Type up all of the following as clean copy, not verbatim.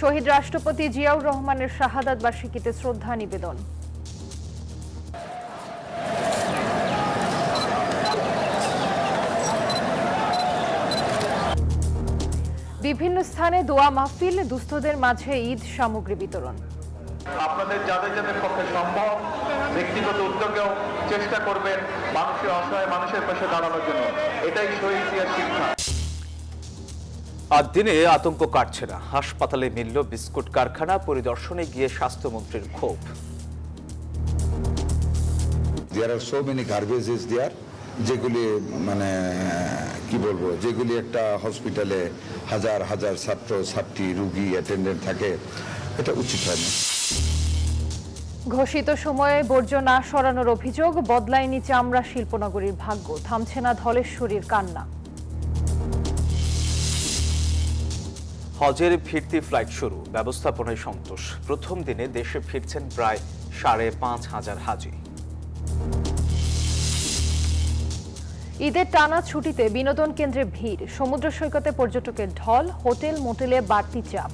শহীদ রাষ্ট্রপতি জিয়াউর রহমানের শাহাদাত বার্ষিকীতে শ্রদ্ধা নিবেদন। বিভিন্ন স্থানে দোয়া মাহফিল, দুস্থদের মাঝে ঈদ সামগ্রী বিতরণ। আপনাদের যাদের যাদের পক্ষে সম্ভব ব্যক্তিগত উদ্যোগেও চেষ্টা করবেন মানুষের অসহায় মানুষের পাশে দাঁড়ানোর জন্য। এটাই শহীদ জিয়ার শিক্ষা। আজ দিনে আতঙ্ক কাটছে না। হাসপাতালে মিলল বিস্কুট কারখানা, পরিদর্শনে গিয়ে স্বাস্থ্যমন্ত্রীর ক্ষোভ। There are so many garbages there, যেগুলি মানে কি বলবো, যেগুলি একটা হসপিটালে হাজার হাজার ছাত্র ছাত্রী রোগী অ্যাটেন্ডেন্ট থাকে, এটা উচিত হয় না। ঘোষিত সময়ে বর্জ্য না সরানোর অভিযোগ, বদলায়নি চামড়া শিল্পনগরীর ভাগ্য, থামছে না ধলেশ্বরীর কান্না। হজের ফিরতি ফ্লাইট শুরু, ব্যবস্থাপনায় সন্তোষ। প্রথম দিনে দেশে ফিরছেন প্রায় ৫,৫০০ হাজি। ঈদের টানা ছুটিতে বিনোদন কেন্দ্রে ভিড়, সমুদ্র সৈকতে পর্যটকের ঢল, হোটেল মোটেলে বাড়তি চাপ।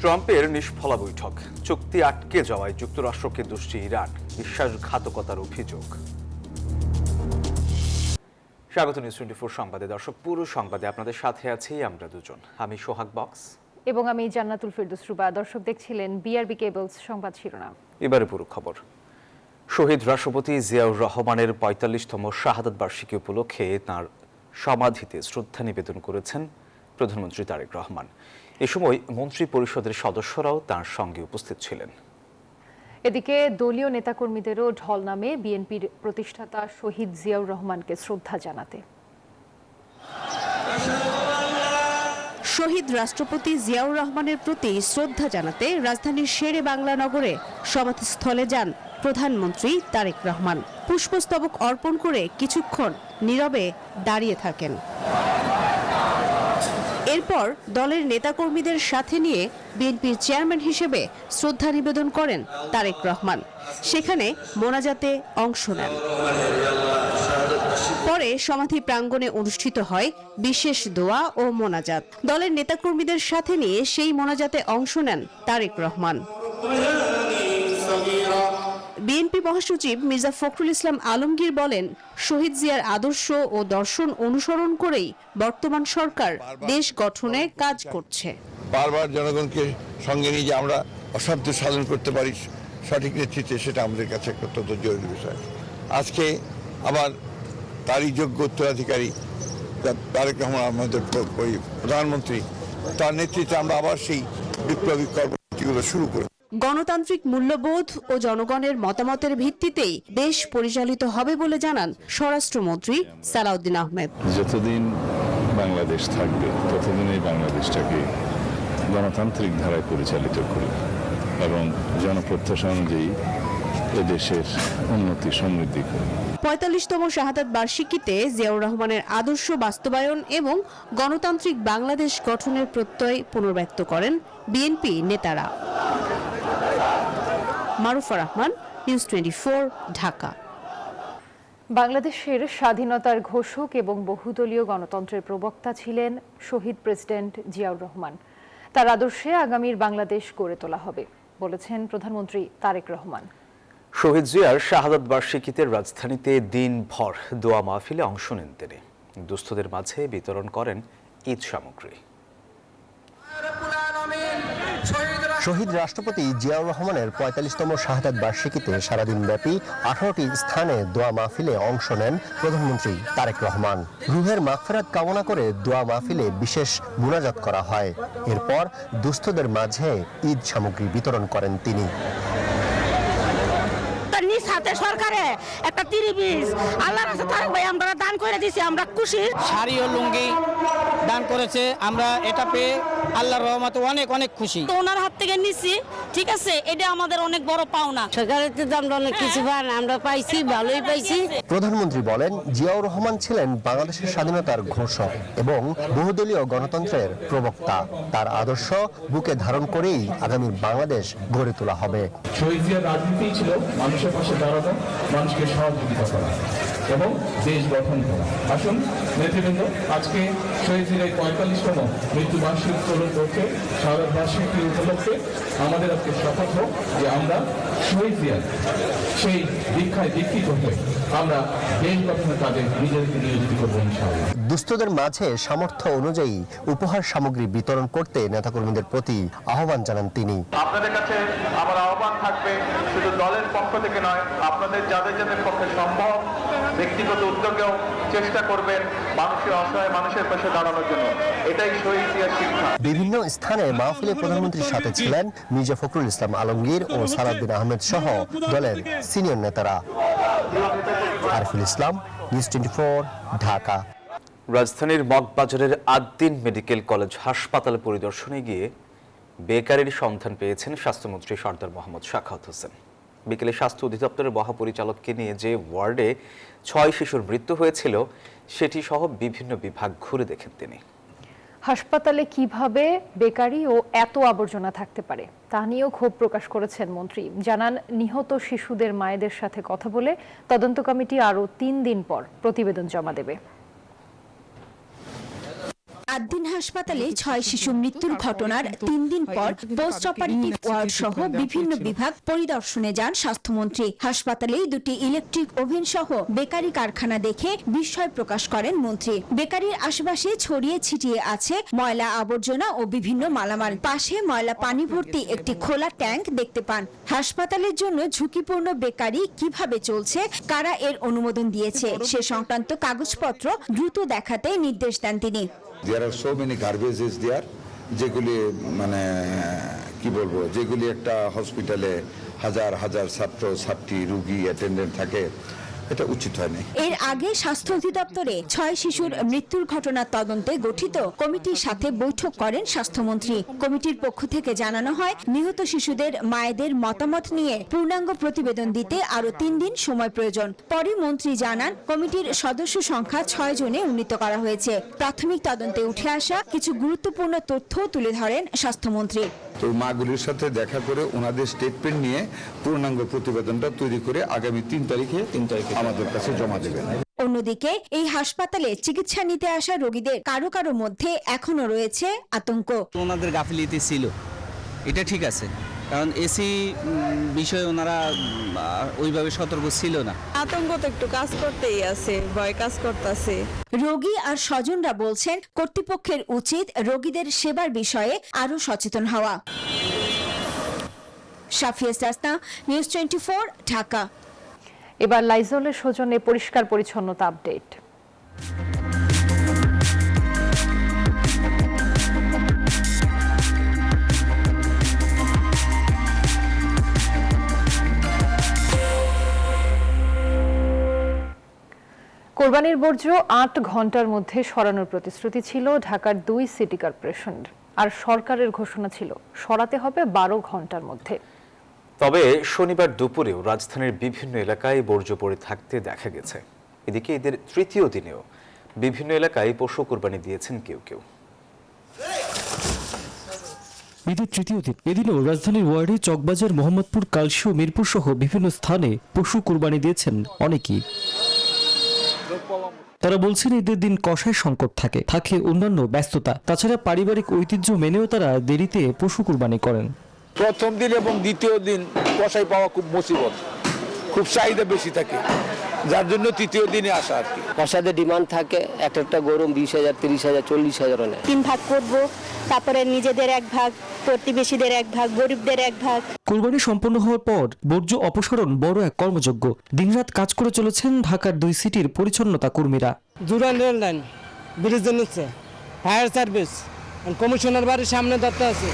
ট্রাম্পের নিষ্ফলা বৈঠক, চুক্তি আটকে যাওয়ায় যুক্তরাষ্ট্রকে দোষী ইরান, বিশ্বাসঘাতকতার অভিযোগ। স্বাগত নিউজ 24 সংবাদে। দর্শক, পুরো সংবাদে আপনাদের সাথে আছি আমরা দুজন, আমি সোহাগ বক্স এবং আমি জান্নাতুল ফেরদৌস রুবা। দর্শক দেখছিলেন বিআরবি কেবলস সংবাদ শিরোনাম। এবারে পুরো খবর। শহীদ রাষ্ট্রপতি জিয়াউর রহমানের ৪৫তম শাহাদাত বার্ষিকী উপলক্ষে তাঁর সমাধিতে শ্রদ্ধা নিবেদন করেছেন প্রধানমন্ত্রী তারেক রহমান। এ সময় মন্ত্রী পরিষদের সদস্যরাও তাঁর সঙ্গে উপস্থিত ছিলেন। এদিকে দলীয় নেতাকর্মীদেরও ঢল নামে বিএনপির প্রতিষ্ঠাতা শহীদ জিয়াউর রহমানকে শ্রদ্ধা জানাতে। শহীদ রাষ্ট্রপতি জিয়াউর রহমানের প্রতি শ্রদ্ধা জানাতে রাজধানীর শেরে বাংলা নগরে সমাধিস্থলে যান প্রধানমন্ত্রী তারেক রহমান। পুষ্পস্তবক অর্পণ করে কিছুক্ষণ নীরবে দাঁড়িয়ে থাকেন। এরপর দলের নেতাকর্মীদের সাথে নিয়ে বিএনপির চেয়ারম্যান হিসেবে শ্রদ্ধা নিবেদন করেন তারেক রহমান। সেখানে মোনাজাতে অংশ নেন। পরে সমাধি প্রাঙ্গণে অনুষ্ঠিত হয় বিশেষ দোয়া ও মোনাজাত। দলের নেতাকর্মীদের সাথে নিয়ে সেই মোনাজাতে অংশ নেন তারেক রহমান। বিএনপি মহাসচিব মির্জা ফখরুল ইসলাম আলমগীর বলেন, শহীদ জিয়ার আদর্শ ও দর্শন অনুসরণ করেই বর্তমান সরকার দেশ গঠনে কাজ করছে। বারবার জনগণকে সঙ্গে নিয়ে যে আমরা অসাধ্য সাধন করতে পারি সঠিক নেতৃত্বে, সেটা আমাদের কাছে একটা অত্যন্ত জরুরি বিষয়। আজকে আবার তারই যোগ্য উত্তরাধিকারী তারেক রহমান আমাদের প্রধানমন্ত্রী, তার নেতৃত্বে আমরা আবার সেই বিপ্লবী কর্মসূচিগুলো শুরু করি। গণতান্ত্রিক মূল্যবোধ ও জনগণের মতামতের ভিত্তিতেই দেশ পরিচালিত হবে বলে জানান স্বরাষ্ট্রমন্ত্রী সালাউদ্দিন আহমেদ। যতদিন বাংলাদেশ থাকবে ততদিন এই বাংলাদেশটাকে গণতান্ত্রিক ধারায় পরিচালিত করি এবং জনপ্রত্যাশা অনুযায়ী এদেশের উন্নতি সমৃদ্ধি করি। ৪৫তম শাহাদাত বার্ষিকীতে জিয়াউর রহমানের আদর্শ বাস্তবায়ন এবং গণতান্ত্রিক বাংলাদেশ গঠনের প্রত্যয় পুনর্ব্যক্ত করেন বিএনপি নেতারা। মারুফা রহমান, নিউজ 24, ঢাকা। বাংলাদেশের স্বাধীনতার ঘোষক এবং বহুদলীয় গণতন্ত্রের প্রবক্তা ছিলেন শহীদ প্রেসিডেন্ট জিয়াউর রহমান। তার আদর্শে আগামীর বাংলাদেশ গড়ে তোলা হবে বলেছেন প্রধানমন্ত্রী তারেক রহমান। শহীদ জিয়ার শাহাদাত বার্ষিকীতে রাজধানীতে দিনভর দোয়া মাহফিলে অংশ নেন তিনি। দুস্থদের মাঝে বিতরণ করেন ঈদ সামগ্রী। শহীদ রাষ্ট্রপতি জিয়াউর রহমানের ৪৫তম শাহাদাত বার্ষিকীতে সারাদিন ব্যাপী ১৮টি স্থানে দোয়া মাহফিলে অংশ নেন প্রধানমন্ত্রী তারেক রহমান। রুহের মাগফিরাত কামনা করে দোয়া মাহফিলে বিশেষ মুনাজাত করা হয়। এরপর দুস্থদের মাঝে ঈদ সামগ্রী বিতরণ করেন তিনি। নিজ হাতে সরকারে একটা ৩০ আল্লাহর কাছে তারেক ভাই আমরা দান করে দিয়েছি, আমরা খুশি। শাড়ি ও লুঙ্গি দান করেছে, আমরা এটা পেয়ে আল্লাহর রহমতে অনেক অনেক খুশি। তো ওনার হাত থেকে নিছি, ঠিক আছে, এটা আমাদের অনেক বড় পাওনা। সরকারের তো আমরা অনেক কিছু পান, আমরা পাইছি, ভালোই পাইছি। প্রধানমন্ত্রী বলেন, জিয়াউর রহমান ছিলেন বাংলাদেশের স্বাধীনতার ঘোষক এবং বহুদলীয় গণতন্ত্রের প্রবক্তা। তার আদর্শ বুকে ধারণ করেই আগামী বাংলাদেশ গড়ে তোলা হবে। শহীদ জিয়ার রাজনীতি ছিল মানুষের পাশে দাঁড়ানো, মানুষকে সহযোগিতা করা। এবং দেশ গঠন করা। আসুন নেতৃবৃন্দ, আজকে শহীদের এই 45তম মৃত্যুবার্ষিকী উত্তোলন করতে শাহাদাত বার্ষিকী উপলক্ষে আমাদের আজকে শপথ হোক যে আমরা শহীদ জিয়ার সেই দীক্ষায় দীক্ষিত হয়ে আমরা দেশ গঠনের কাজে নিজেদেরকে নিয়োজিত করবো ইনশাআল্লাহ। দুস্থদের মাঝে সামর্থ্য অনুযায়ী উপহার সামগ্রী বিতরণ করতে নেতাকর্মীদের প্রতি আহ্বান জানান তিনি। আপনাদের কাছে আমার আহ্বান থাকবে, শুধু দলের পক্ষ থেকে নয়, আপনাদের যাদের যাদের পক্ষে সম্ভব ব্যক্তিগত উদ্যোগেও চেষ্টা করবেন মানুষের অসহায় মানুষের পাশে দাঁড়ানোর জন্য। এটাই শহীদ জিয়ার শিক্ষা। বিভিন্ন স্থানে মাহফিলে প্রধানমন্ত্রীর সাথে ছিলেন মির্জা ফখরুল ইসলাম আলমগীর ও সালাউদ্দিন আহমেদ সহ দলের সিনিয়র নেতারা। আরিফুল ইসলাম, নিউজ 24, ঢাকা। রাজধানীর মগবাজারের আদ্দিন মেডিকেল কলেজ হাসপাতালে পরিদর্শনে গিয়ে বেকারির সন্ধান পেয়েছেন স্বাস্থ্যমন্ত্রী সরদার মোহাম্মদ সাখাওয়াত হোসেন। বিকেলে স্বাস্থ্য অধিদপ্তরের মহাপরিচালককে নিয়ে যে ওয়ার্ডে 6 শিশুর মৃত্যু হয়েছিল সেটি সহ বিভিন্ন বিভাগ ঘুরে দেখেন তিনি। হাসপাতালে কিভাবে বেকারি ও এত আবর্জনা থাকতে পারে তা নিয়েও ক্ষোভ প্রকাশ করেছেন মন্ত্রী। জানান, নিহত শিশুদের মায়েদের সাথে কথা বলে তদন্ত কমিটি আরও 3 দিন পর প্রতিবেদন জমা দেবে। আদ্দিন হাসপাতালে 6 শিশু মৃত্যুর ঘটনার 3 দিন পর পোস্ট অপারেটিভ ওয়ার্ড সহ বিভিন্ন বিভাগ পরিদর্শনে যান স্বাস্থ্যমন্ত্রী। হাসপাতালেই 2টি ইলেকট্রিক ওভেন সহ বেকারি কারখানা দেখে বিস্ময় প্রকাশ করেন মন্ত্রী। বেকারির আশেপাশে ছড়িয়ে ছিটিয়ে আছে ময়লা আবর্জনা ও বিভিন্ন মালামাল। পাশে ময়লা পানি ভর্তি একটি খোলা ট্যাঙ্ক দেখতে পান। হাসপাতালের জন্য ঝুঁকিপূর্ণ বেকারি কিভাবে চলছে, কারা এর অনুমোদন দিয়েছে সে সংক্রান্ত কাগজপত্র দ্রুত দেখাতে নির্দেশ দেন তিনি। There are so many garbages there, যেগুলি মানে কি বলবো, যেগুলি একটা হসপিটালে হাজার হাজার ছাত্র ছাত্রী রোগী অ্যাটেন্ডেন্ট থাকে, এটা উচিত হয়নি। এর আগে স্বাস্থ্য অধিদপ্তরে 6 শিশুর মৃত্যুর ঘটনার তদন্তে গঠিত কমিটির সাথে বৈঠক করেন স্বাস্থ্যমন্ত্রী। কমিটির পক্ষ থেকে জানানো হয়, নিহত শিশুদের মায়েদের মতামত নিয়ে পূর্ণাঙ্গ প্রতিবেদন দিতে আরও 3 দিন সময় প্রয়োজন। পরে মন্ত্রী জানান, কমিটির সদস্য সংখ্যা 6 জনে উন্নীত করা হয়েছে। প্রাথমিক তদন্তে উঠে আসা কিছু গুরুত্বপূর্ণ তথ্য তুলে ধরেন স্বাস্থ্যমন্ত্রী। তো মাগুলির সাথে দেখা করে ওনাদের স্টেটমেন্ট নিয়ে পূর্ণাঙ্গ প্রতিবেদনটা তৈরি করে আগামী 3 তারিখে আমাদের কাছে জমা দেবেন। অন্যদিকে এই হাসপাতালে চিকিৎসা নিতে আসা রোগীদের কারো কারো মধ্যে এখনো রয়েছে আতঙ্ক। ওনাদের গাফিলতি ছিল, এটা ঠিক আছে, কারণ এসি বিষয়ে ওনারা ওইভাবে সতর্ক ছিল না। আতঙ্ক তো একটু কাজ করতেই আছে, ভয় কাজ করতেছে। রোগী আর স্বজনরা বলছেন, কর্তৃপক্ষের উচিত রোগীদের সেবার বিষয়ে আরো সচেতন হওয়া। সাফিয়া সাস্তা, নিউজ 24, ঢাকা। এবার লাইজলের সৌজন্যে পরিষ্কার পরিচ্ছন্নতা আপডেট। কোরবানির বর্জ্য 8 ঘন্টার মধ্যে সরানোর প্রতিশ্রুতি ছিল ঢাকার 2 সিটি কর্পোরেশনের, আর সরকারের ঘোষণা ছিল সরাতে হবে 12 ঘন্টার মধ্যে। তবে শনিবার দুপুরেও রাজধানীর বিভিন্ন এলাকায় বর্জ্য পড়ে থাকতে দেখা গেছে। এদিকে ঈদের 3য় দিনেও বিভিন্ন এলাকায় পশু কোরবানি দিয়েছেন কেউ কেউ। ঈদের 3য় দিন, এদিনও রাজধানীর ওয়ার্ডে চকবাজার, মোহাম্মদপুর, কালশিও, মিরপুর সহ বিভিন্ন স্থানে পশু কোরবানি দিয়েছেন অনেকেই। তারা বলছেন, ঈদের দিন কষায় সংকট থাকে অন্যান্য ব্যস্ততা, তাছাড়া পারিবারিক ঐতিহ্য মেনেও তারা দেরিতে পশু কোরবানি করেন। প্রথম দিন এবং দ্বিতীয় দিন কষাই পাওয়া খুব মুসিবত, খুব চাহিদা বেশি থাকে, যার জন্য 3য় দিনে আসা আর কি। কষাদের ডিমান্ড থাকে, একটা গরু 20,000, 30,000, 40,000 নেয়। 3 ভাগ করব, তারপরে নিজেদের 1 ভাগ, প্রতিবেশীদের 1 ভাগ, গরিবদের 1 ভাগ। কোরবানি সম্পন্ন হওয়ার পর বর্জ্য অপসারণ বড় এক কর্মযজ্ঞ। দিনরাত কাজ করে চলেছেন ঢাকার 2 সিটির পরিচ্ছন্নতা কর্মীরা। জুরান রেল লাইন, ব্রিজের নিচে, ফায়ার সার্ভিস, কমিশনার বাড়ির সামনে দত্ত আছে,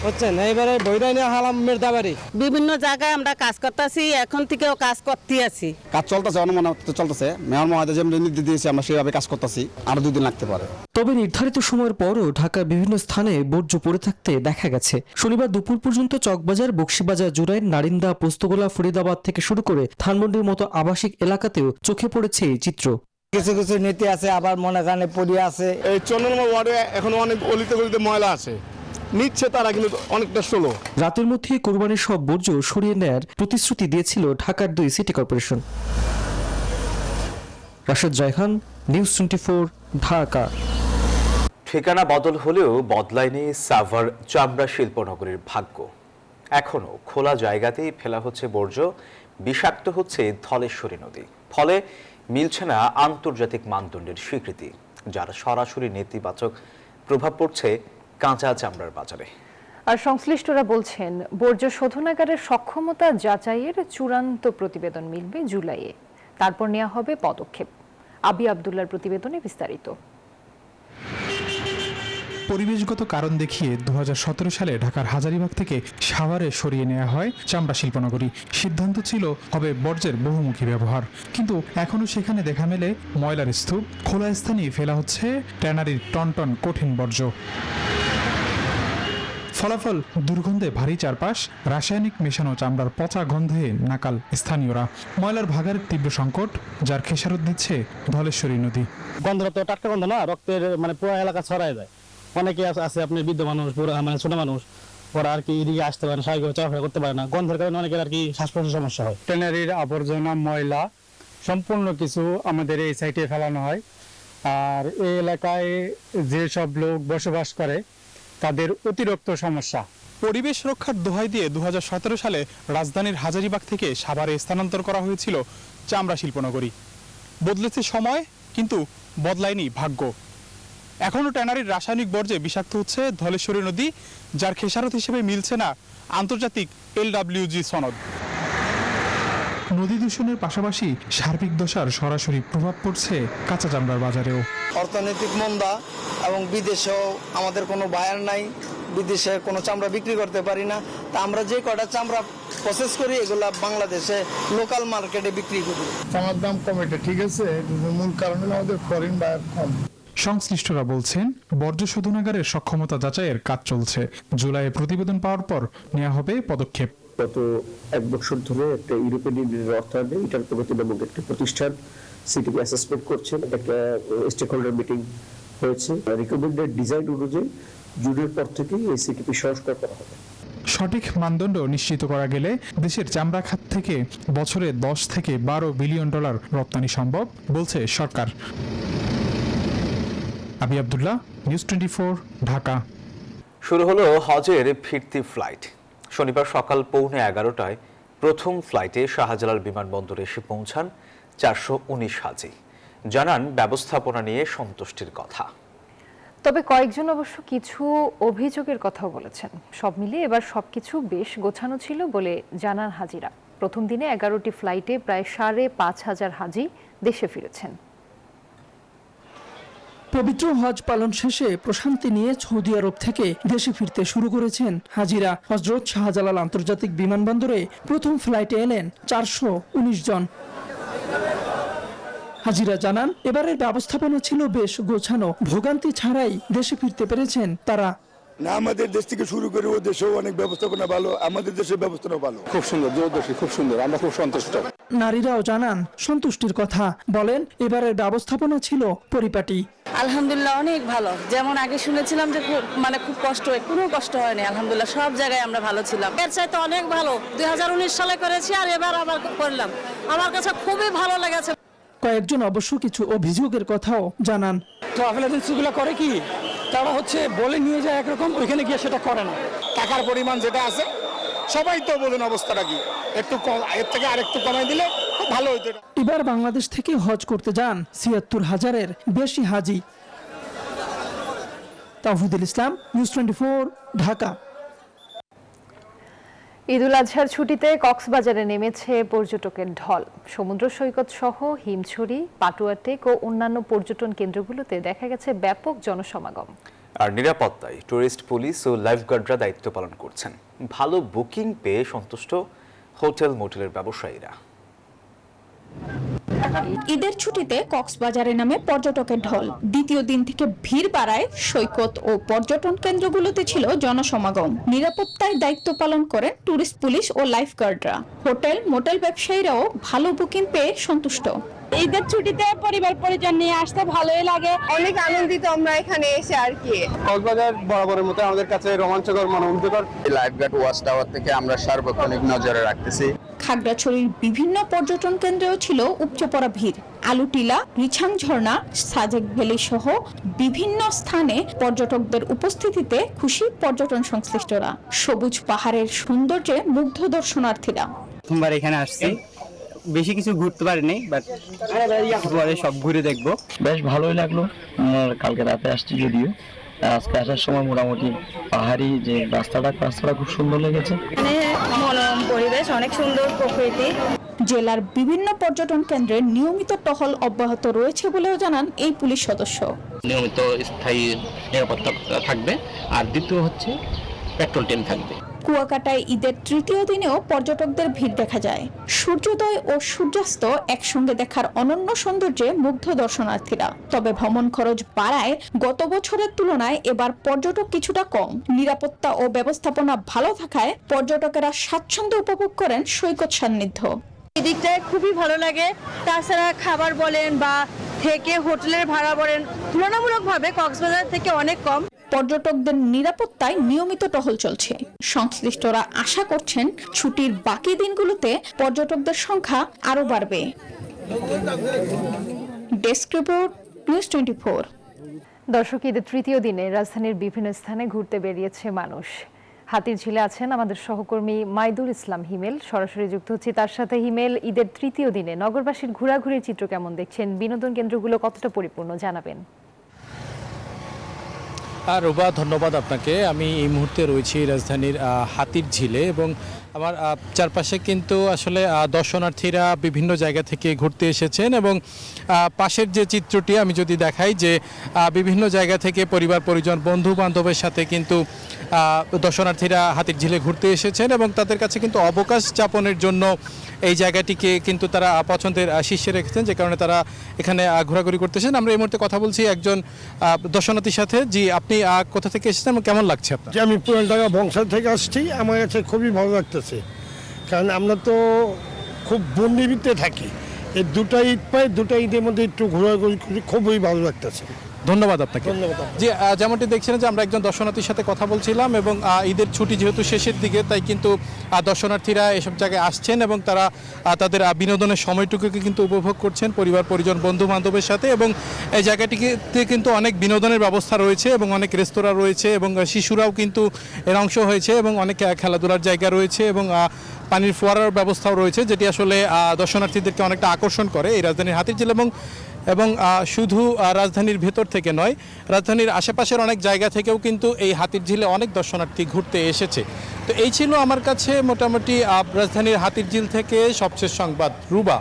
হচ্ছে না। এবারে বৈরাইনে হালাম মেরদাবাড়ি, বিভিন্ন জায়গায় আমরা কাজ করতেছি, এখন থেকেও কাজ করতে আছি। কাজ চলতেছে, অনুমান চলতেছে, মেয়র মহোদয় যেমন নির্দেশ দিয়েছে আমরা সেভাবে কাজ করতেছি, আরো 2 দিন লাগতে পারে। তবে নির্ধারিত সময়ের পরও ঢাকার বিভিন্ন স্থানে বর্জ্য পড়ে থাকতে দেখা গেছে। শনিবার দুপুর পর্যন্ত চকবাজার, বকশীবাজার, জুরাইন, নারিন্দা, পোস্তগোলা, ফরিদাবাদ থেকে শুরু করে ধানমন্ডির মতো আবাসিক এলাকাতেও চোখে পড়েছে এই চিত্র। কিছু কিছু নীতি আছে, আবার মনে কানে পড়ে আছে। এই 14 নম্বর ওয়ার্ডে এখন অনেক অলিতে গলিতে ময়লা আছে, নিচ্ছে তারা, কিন্তু অনেকটা স্লো। রাতের মধ্যে কোরবানির সব বর্জ্য সরিয়ে নেয়ার প্রতিশ্রুতি দিয়েছিল ঢাকার 2 সিটি কর্পোরেশন। 14 নম্বর ওয়ার্ডে এখন অনেক অলিতে গলিতে ময়লা আছে, নিচ্ছে তারা, কিন্তু অনেকটা স্লো। রাতের মধ্যে কোরবানির সব বর্জ্য সরিয়ে নেয়ার প্রতিশ্রুতি দিয়েছিল ঢাকার 2 সিটি কর্পোরেশন। রাশেদ জায়খান, নিউজ 24, ঢাকা। ঠিকানা বদল হলেও বদলায়নি সাভার চামড়া শিল্পনগরীর ভাগ্য। এখনো খোলা জায়গাতেই ফেলা হচ্ছে বর্জ্য, বিষাক্ত হচ্ছে ধলেশ্বরী নদী। ফলে মিলছে না আন্তর্জাতিক মানদণ্ডের স্বীকৃতি, যার সরাসরি নেতিবাচক প্রভাব পড়ছে কাঁচা চামড়ার বাজারে। আর সংশ্লিষ্টরা বলছেন, বর্জ্য শোধনাগারের সক্ষমতা যাচাইয়ের চূড়ান্ত প্রতিবেদন মিলবে জুলাইয়ে, তারপর নেওয়া হবে পদক্ষেপ। আবি আব্দুল্লাহর প্রতিবেদনে বিস্তারিত। পরিবেশগত কারণ দেখিয়ে 2017 সালে ঢাকার হাজারীবাগ থেকে সাভারে সরিয়ে নেওয়া হয় চামড়া শিল্পনগরী। সিদ্ধান্ত ছিল হবে বর্জ্যের বহুমুখী ব্যবহার, কিন্তু এখনো সেখানে দেখা মেলে ময়লার স্তূপ। খোলা স্থানেই ফেলা হচ্ছে ট্যানারির টন টন কঠিন বর্জ্য। ফলাফল দুর্গন্ধে ভারী চারপাশ, রাসায়নিক মেশানো চামড়ার পচা গন্ধে নাকাল স্থানীয়রা। ময়লার ভাগার তীব্র সংকট, যার খেসারত দিচ্ছে ধলেশ্বরী নদী। গন্ধটা তো টাটকা গন্ধ না, রক্তের পুরো এলাকা ছড়ায় যায়। অনেকে আছে আপনি বৃদ্ধ মানুষ, ছোট মানুষ, ওরা আর কি এদিকে আসতে পারে না, স্বাভাবিকভাবে চলাফেরা করতে পারে না। গন্ধের কারণে অনেকের আর কি শ্বাস প্রশ্বাসের সমস্যা হয়। ট্যানারির আবর্জনা, ময়লা সম্পূর্ণ কিছু আমাদের এই সাইটে ফেলানো হয়। আর এই এলাকায় যেসব লোক বসবাস করে তাদের অতিরিক্ত সমস্যা। পরিবেশ রক্ষার দোহাই দিয়ে 2017 সালে রাজধানীর হাজারীবাগ থেকে সাভারে স্থানান্তর করা হয়েছিল চামড়া শিল্পনগরী। বদলেছে সময়, কিন্তু বদলায়নি ভাগ্য। এখনও ট্যানারির রাসায়নিক বর্জ্যে বিষাক্ত হচ্ছে ধলেশ্বরী নদী, যার খেসারত হিসেবে মিলছে না আন্তর্জাতিক LWG সনদ। নদী দূষণের পাশাপাশি সার্বিক দশার সরাসরি প্রভাব পড়ছে কাঁচা চামড়ার বাজারেও। অর্থনৈতিক মন্দা এবং বিদেশেও আমাদের কোনো বায়ার নাই, বিদেশে কোনো চামড়া বিক্রি করতে পারি না। তা আমরা যে কটা চামড়া প্রসেস করি এগুলা বাংলাদেশে লোকাল মার্কেটে বিক্রি করি। চামড়ার দাম কমেছে, ঠিক আছে, মূল কারণ হলো আমাদের ফরেন বায়ার কম। সংশ্লিষ্টরা বলছেন, বর্জ্য শোধনাগারের সক্ষমতা যাচাইয়ের কাজ চলছে। জুলাইয়ে প্রতিবেদন পাওয়ার পর নেওয়া হবে পদক্ষেপ। গত 1 বছর ধরে একটা ইউরোপিয়ান ইউনিয়নের অর্থায়নে ইন্টারকমিটি নামক একটা প্রতিষ্ঠান সিটিকে অ্যাসেসমেন্ট করছেন। একটা স্টেক হোল্ডার মিটিং হয়েছে। রিকমেন্ডেড ডিজাইন অনুযায়ী জুনের পর থেকেই এই সিটিপি সংস্কার করা হবে। সঠিক মানদণ্ড নিশ্চিত করা গেলে দেশের চামড়া খাত থেকে বছরে 10 থেকে 12 বিলিয়ন ডলার রপ্তানি সম্ভব, বলছে সরকার। আবি আব্দুল্লাহ, নিউজ 24, ঢাকা। শুরু হলো হজের ফিরতি ফ্লাইট। শনিবার সকাল 11:15টায় প্রথম ফ্লাইটে শাহজালাল বিমানবন্দরে এসে পৌঁছান 419 হাজি। জানান ব্যবস্থাপনা নিয়ে সন্তুষ্টির কথা। তবে কয়েকজন অবশ্য কিছু অভিযোগের কথাও বলেছেন। সব মিলিয়ে এবার সবকিছু বেশ গোছানো ছিল বলে জানান হাজিরা। প্রথম দিনে 11টি ফ্লাইটে প্রায় 5,500 হাজি দেশে ফিরেছেন। পবিত্র হজ পালন শেষে প্রশান্তি নিয়ে সৌদি আরব থেকে দেশে ফিরতে শুরু করেছেন হাজিরা। হযরত শাহজালাল আন্তর্জাতিক বিমানবন্দরে প্রথম ফ্লাইটে এলেন 419 জন। হাজিরা জানান, এবারের ব্যবস্থাপনা ছিল বেশ গোছানো, ভোগান্তি ছাড়াই দেশে ফিরতে পেরেছেন তারা। না, আমাদের দেশ থেকে শুরু করে ও দেশেও অনেক ব্যবস্থাপনা ভালো, আমাদের দেশের ব্যবস্থাপনা ভালো। খুব সুন্দর, জোরদর্শী, খুব সুন্দর, আমরা খুব সন্তুষ্ট। নারীরাও জানান সন্তুষ্টির কথা, বলেন এবারের ব্যবস্থাপনা ছিল পরিপাটি। আলহামদুলিল্লাহ অনেক ভালো। যেমন আগে শুনেছিলাম যে খুব কষ্ট হয়, কোনো কষ্ট হয়নি। আলহামদুলিল্লাহ সব জায়গায় আমরা ভালো ছিলাম। এর চাইতে অনেক ভালো। 2019 সালে করেছি আর এবার আবার করলাম, আমার কাছে খুবই ভালো লেগেছে। কয়েকজন অবশ্য কিছু অভিযোগের কথাও জানান। ট্রাভেল এজেন্সিগুলো করে কি, তারা বলে নিয়ে যায় একরকম, ওইখানে গিয়ে সেটা করে না। টাকার পরিমাণ যেটা আছে সবাই তো বোঝেন অবস্থাটা কি, একটু কম, এর থেকে আরেকটু কমাই দিলে খুব ভালো হতো। এবার বাংলাদেশ থেকে হজ করতে যান ৭৬,০০০-এর বেশি হাজি। তাওহিদুল ইসলাম, নিউজ 24, ঢাকা। ঈদুল আজহার ছুটিতে কক্সবাজারে নেমেছে পর্যটকের ঢল। সমুদ্র সৈকত সহ হিমছড়ি, পাটুয়া টেক ও অন্যান্য পর্যটন কেন্দ্রগুলোতে দেখা গেছে ব্যাপক জনসমাগম। আর নিরাপত্তায় টুরিস্ট পুলিশ ও লাইফগার্ডরা দায়িত্ব পালন করছেন। ভালো বুকিং পেয়ে সন্তুষ্ট হোটেল মোটেলের ব্যবসায়ীরা। ঈদের ছুটিতে কক্সবাজারে নামে পর্যটকের ঢল। দ্বিতীয় দিন থেকে ভিড় বাড়ায় সৈকত ও পর্যটন কেন্দ্রগুলোতে ছিল জনসমাগম। নিরাপত্তায় দায়িত্ব পালন করেন টুরিস্ট পুলিশ ও লাইফগার্ডরা। হোটেল মোটেল ব্যবসায়ীরাও ভালো বুকিং পেয়ে সন্তুষ্ট। ঈদের ছুটিতে পরিবার পরিজন নিয়ে আসতে ভালোই লাগে, অনেক আনন্দিত আমরা এখানে এসে আর কি। কক্সবাজার বরাবরের মতো আমাদের কাছে রোমাঞ্চকর, মনোমুগ্ধকর। লাইফগার্ড ওয়াচ টাওয়ার থেকে আমরা সার্বক্ষণিক নজরে রাখতেছি। খাগড়াছড়ির বিভিন্ন পর্যটন কেন্দ্রেও ছিল উপচে পড়া ভিড়। আলুটিলা, রিছাং ঝর্ণা, সাজেক ভ্যালি সহ বিভিন্ন স্থানে পর্যটকদের উপস্থিতিতে খুশি পর্যটন সংশ্লিষ্টরা। সবুজ পাহাড়ের সৌন্দর্যে মুগ্ধ দর্শনার্থীরা। প্রথমবার এখানে আসছি, বেশি কিছু ঘুরতে পারিনি, বাট পরে সব ঘুরে দেখবো। বেশ ভালোই লাগলো। কালকে রাতে আসছি যদিও, আজকে আসার সময় মোটামুটি পাহাড়ি যে রাস্তাটা খুব সুন্দর লেগেছে। মনোরম পরিবেশ, অনেক সুন্দর প্রকৃতি। জেলার বিভিন্ন পর্যটন কেন্দ্রে নিয়মিত টহল অব্যাহত রয়েছে বলেও জানান এই পুলিশ সদস্য। নিয়মিত স্থায়ী নিরাপত্তা থাকবে, আর দ্বিতীয় হচ্ছে পেট্রোল টিম থাকবে। কুয়াকাটায় ঈদের তৃতীয় দিনেও পর্যটকদের ভিড় দেখা যায়। সূর্যোদয় ও সূর্যাস্ত একসঙ্গে দেখার অনন্য সৌন্দর্যে মুগ্ধ দর্শনার্থীরা। তবে ভ্রমণ খরচ বাড়ায় গত বছরের তুলনায় এবার পর্যটক কিছুটা কম। নিরাপত্তা ও ব্যবস্থাপনা ভালো থাকায় পর্যটকেরা স্বাচ্ছন্দ্য উপভোগ করেন সৈকত সান্নিধ্য। এই দিকটায় খুবই ভালো লাগে। তাছাড়া খাবার বলেন বা থেকে হোটেলের ভাড়া বলেন তুলনামূলকভাবে কক্সবাজার থেকে অনেক কম। পর্যটকদের নিরাপত্তায় নিয়মিত টহল চলছে। সংশ্লিষ্টরা আশা করছেন ছুটির বাকি দিনগুলোতে পর্যটকদের সংখ্যা আরো বাড়বে। Desk report, news 24। দর্শক, ঈদের তৃতীয় দিনে রাজধানীর বিভিন্ন স্থানে ঘুরতে বেরিয়েছে মানুষ। হাতিরঝিলে আছেন আমাদের সহকর্মী মাইদুল ইসলাম হিমেল, সরাসরি যুক্ত হচ্ছে তার সাথে। হিমেল, ঈদের তৃতীয় দিনে নগরবাসীর ঘোরাঘুরির চিত্র কেমন দেখছেন? বিনোদন কেন্দ্রগুলো কতটা পরিপূর্ণ জানাবেন। রোবা, ধন্যবাদ আপনাকে। আমি এই মুহূর্তে রয়েছি রাজধানীর হাতিরঝিলে এবং আমার চারপাশে কিন্তু আসলে দর্শনার্থীরা বিভিন্ন জায়গা থেকে ঘুরতে এসেছেন এবং পাশের যে চিত্রটি আমি যদি দেখাই যে বিভিন্ন জায়গা থেকে পরিবার পরিজন বন্ধু বান্ধবের সাথে কিন্তু দর্শনার্থীরা হাতিরঝিলে ঘুরতে এসেছেন এবং তাদের কাছে কিন্তু অবকাশ যাপনের জন্য এই জায়গাটিকে কিন্তু তারা পছন্দের শীর্ষে রেখেছেন, যে কারণে তারা এখানে ঘোরাঘুরি করতেছেন। আমরা এই মুহূর্তে কথা বলছি একজন দর্শনার্থীর সাথে। জি, আপনি কোথা থেকে এসেছেন এবং কেমন লাগছে আপনার? আমি পুরান ঢাকা বংশাল থেকে আসছি। আমার কাছে খুবই ভালো লাগতেছে, কারণ আমরা তো খুব বন্দিবিতে থাকি। এই দুটা ঈদ পাই, দুটা ঈদের মধ্যে একটু ঘোরাঘুরি করি, খুবই ভালো লাগতেছে। ধন্যবাদ আপনাকে। জি, যেমনটি দেখছিলেন যে আমরা একজন দর্শনার্থীর সাথে কথা বলছিলাম এবং ঈদের ছুটি যেহেতু শেষের দিকে, তাই কিন্তু দর্শনার্থীরা এসব জায়গায় আসছেন এবং তারা তাদের বিনোদনের সময়টুকুকে কিন্তু উপভোগ করছেন পরিবার পরিজন বন্ধু বান্ধবের সাথে। এবং এই জায়গাটিতে কিন্তু অনেক বিনোদনের ব্যবস্থা রয়েছে এবং অনেক রেস্তোরাঁ রয়েছে এবং শিশুরাও কিন্তু এর অংশ হয়েছে এবং অনেক খেলাধুলার জায়গা রয়েছে এবং পানির ফোয়ারার ব্যবস্থাও রয়েছে, যেটি আসলে দর্শনার্থীদেরকে অনেকটা আকর্ষণ করে এই রাজধানীর হাতিরঝিল। এবং শুধু রাজধানীর ভেতর থেকে নয়, রাজধানীর আশেপাশের অনেক জায়গা থেকেও কিন্তু এই হাতিরঝিলে অনেক দর্শনার্থী ঘুরতে এসেছে। তো এই ছিল আমার কাছে মোটামুটি রাজধানীর হাতিরঝিল থেকে সবশেষ সংবাদ। রুবা।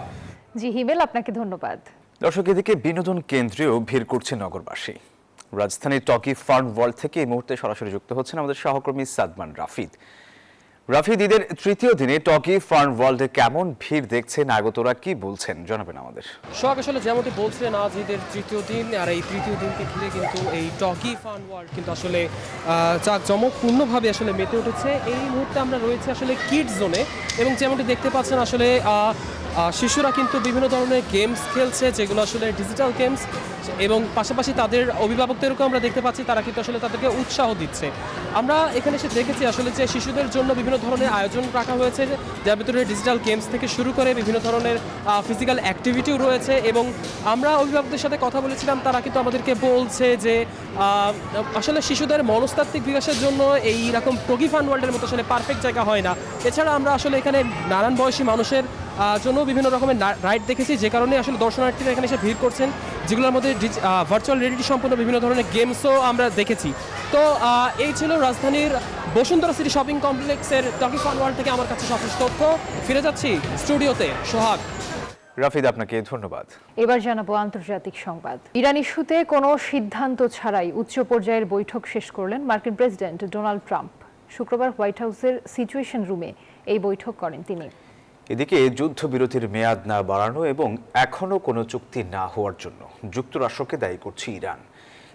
জি হিমেল, আপনাকে ধন্যবাদ। দর্শক, এদিকে বিনোদন কেন্দ্রেও ভিড় করছে নগরবাসী। রাজধানীর টকি ফার্ম ওয়ার্ল্ড থেকে এই মুহূর্তে সরাসরি যুক্ত হচ্ছেন আমাদের সহকর্মী সাদমান রাফিদ। রাফিদ, ঈদের তৃতীয় দিনে টকি ফার্ম ওয়ার্ল্ডে কেমন ভিড় দেখছেন, আগতরা কি বলছেন জানাবেন আমাদের। সোহাগ, আসলে যেমনটি বলছিলেন আজ ঈদের তৃতীয় দিন, আর এই তৃতীয় দিনকে ঘিরে কিন্তু এই টকি ফার্ম ওয়ার্ল্ড কিন্তু আসলে জাঁকজমকপূর্ণভাবে আসলে মেতে উঠেছে। এই মুহূর্তে আমরা রয়েছে আসলে কিডস জোনে এবং যেমনটি দেখতে পাচ্ছেন আসলে শিশুরা কিন্তু বিভিন্ন ধরনের গেমস খেলছে, যেগুলো আসলে ডিজিটাল গেমস, এবং পাশাপাশি তাদের অভিভাবকদেরকেও আমরা দেখতে পাচ্ছি তারা কিন্তু আসলে তাদেরকে উৎসাহ দিচ্ছে। আমরা এখানে এসে দেখেছি আসলে যে শিশুদের জন্য বিভিন্ন ধরনের আয়োজন রাখা হয়েছে, যার ভিতরে ডিজিটাল গেমস থেকে শুরু করে বিভিন্ন ধরনের ফিজিক্যাল অ্যাক্টিভিটিও রয়েছে। এবং আমরা অভিভাবকদের সাথে কথা বলেছিলাম, তারা কিন্তু আমাদেরকে বলছে যে আসলে শিশুদের মনস্তাত্ত্বিক বিকাশের জন্য এইরকম টকি ফান ওয়ার্ল্ডের মতো আসলে পারফেক্ট জায়গা হয় না। এছাড়া আমরা আসলে এখানে নানান বয়সী মানুষের জন্য বিভিন্ন রকমের রাইড দেখেছি, যে কারণে আসলে দর্শনার্থীরা এখানে এসে ভিড় করছেন, যেগুলোর মধ্যে ভার্চুয়াল রিয়েলিটি সম্পন্ন বিভিন্ন ধরনের গেমসও আমরা দেখেছি। তো এই ছিল রাজধানীর বসুন্ধরা সিটি শপিং কমপ্লেক্সের টকি ফান ওয়ার্ল্ড থেকে আমার কাছে সবশেষ তথ্য। ফিরে যাচ্ছি স্টুডিওতে। সোহাগ। রাফিদ, আপনাকে ধন্যবাদ। এবার জানাবো আন্তর্জাতিক সংবাদ। ইরান ইস্যুতে কোনো সিদ্ধান্ত ছাড়াই উচ্চ পর্যায়ের বৈঠক শেষ করলেন মার্কিন প্রেসিডেন্ট ডোনাল্ড ট্রাম্প। শুক্রবার হোয়াইট হাউসের সিচুয়েশন রুমে এই বৈঠক করেন তিনি। এদিকে যুদ্ধবিরতির মেয়াদ না বাড়ানো এবং এখনও কোনো চুক্তি না হওয়ার জন্য যুক্তরাষ্ট্রকে দায়ী করছে ইরান।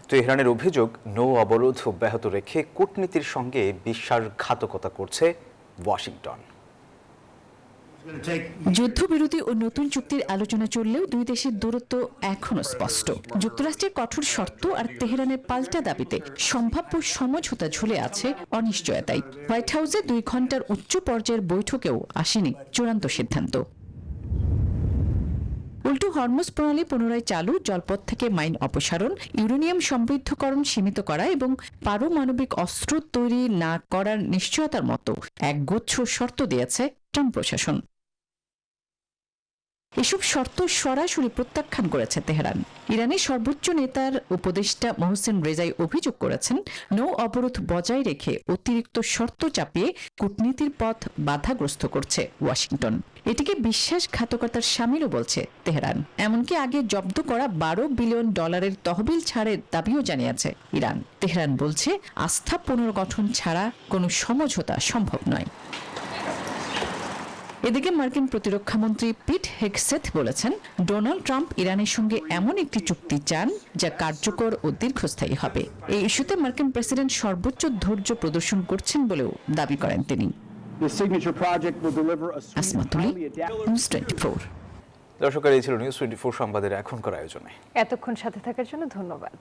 তেহরানের অভিযোগ, নৌ অবরোধ অব্যাহত রেখে কূটনীতির সঙ্গে বিশ্বাসঘাতকতা করছে ওয়াশিংটন। যুদ্ধবিরতি ও নতুন চুক্তির আলোচনা চললেও দুই দেশের দূরত্ব এখনো স্পষ্ট। যুক্তরাষ্ট্রের কঠোর শর্ত আর তেহরানের পাল্টা দাবিতে সম্ভাব্য সমঝোতা ঝুলে আছে অনিশ্চয়তায়। হোয়াইট হাউসে 2 ঘন্টার উচ্চ পর্যায়ের বৈঠকেও আসেনি চূড়ান্ত সিদ্ধান্ত। উল্টো হরমুজ প্রণালী পুনরায় চালু, জলপথ থেকে মাইন অপসারণ, ইউরেনিয়াম সমৃদ্ধকরণ সীমিত করা এবং পারমাণবিক অস্ত্র তৈরি না করার নিশ্চয়তার মতো একগুচ্ছ শর্ত দিয়েছে ট্রাম্প প্রশাসন। এসব শর্ত সরাসরি প্রত্যাখ্যান করেছে তেহরান। ইরানের সর্বোচ্চ নেতার উপদেষ্টা মোহসেন রেজাই অভিযোগ করেছেন, নৌ অবরোধ বজায় রেখে অতিরিক্ত শর্ত চাপিয়ে কূটনীতির পথ বাধাগ্রস্ত করছে ওয়াশিংটন। এটিকে বিশ্বাসঘাতকতার শামিলও বলছে তেহরান। এমনকি আগে জব্দ করা $12 বিলিয়ন তহবিল ছাড়ের দাবিও জানিয়েছে ইরান। তেহরান বলছে, আস্থা পুনর্গঠন ছাড়া কোনো সমঝোতা সম্ভব নয়। এদিকে মার্কিন প্রতিরক্ষামন্ত্রী পিট হেগসেথ বলেছেন, ডোনাল্ড ট্রাম্প ইরানের সঙ্গে এমন একটি চুক্তি চান যা কার্যকর ও দীর্ঘস্থায়ী হবে। এই ইস্যুতে মার্কিন প্রেসিডেন্ট সর্বোচ্চ ধৈর্য প্রদর্শন করছেন বলেও দাবি করেন তিনি। আসমাতুলি, নিউজ 24। দর্শকের এই ছিল নিউজ 24 সংবাদের এখনকার আয়োজনে। এতক্ষণ সাথে থাকার জন্য ধন্যবাদ।